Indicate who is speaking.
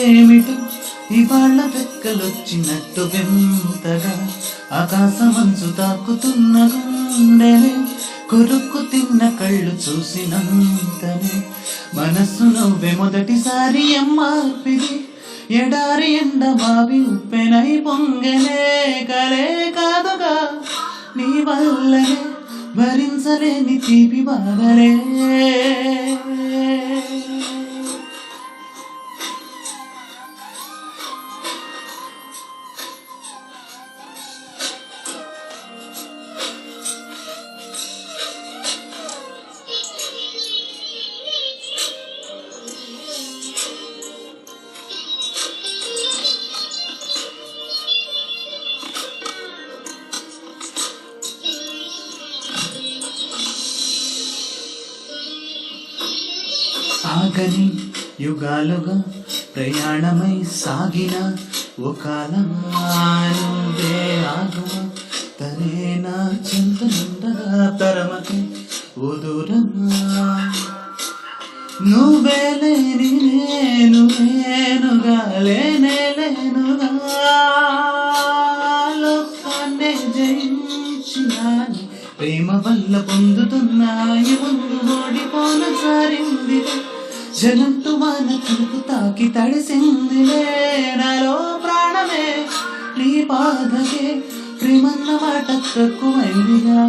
Speaker 1: ఏమిటో ఇవాళ్ళ రెక్కలొచ్చినట్టు వింతగా ఆకాశమంచు తాకుతున్న గుండెనే కొరుక్కు తిన్న కళ్ళు చూసినంతనే మనస్సు నవ్వే మొదటిసారి ఎమ్మార్పిది ఎడారి ఎండ మావి ఉప్పెనై పొంగనే కలే కాదుగా నీ వల్లనే భరించలేని తీపి బాధలే ఆగని యుగాలుగా ప్రయాణమై సాగిన ఒకలమానువే ఆగుమా తనే నా చింతనుండగా తరమకి ఉదురమా నువ్వే లేని నేనుగా లేనుగా లోకాన్నే జయించినాని ప్రేమ వల్ల పొందుతున్నాయి ముందు ఓడిపోన సారింది జనంతు మన తలుపు తాకి తడిసిందిలే నాలో ప్రాణమే నీ బాధకే ప్రేమన్న మాట తక్కువైందిగా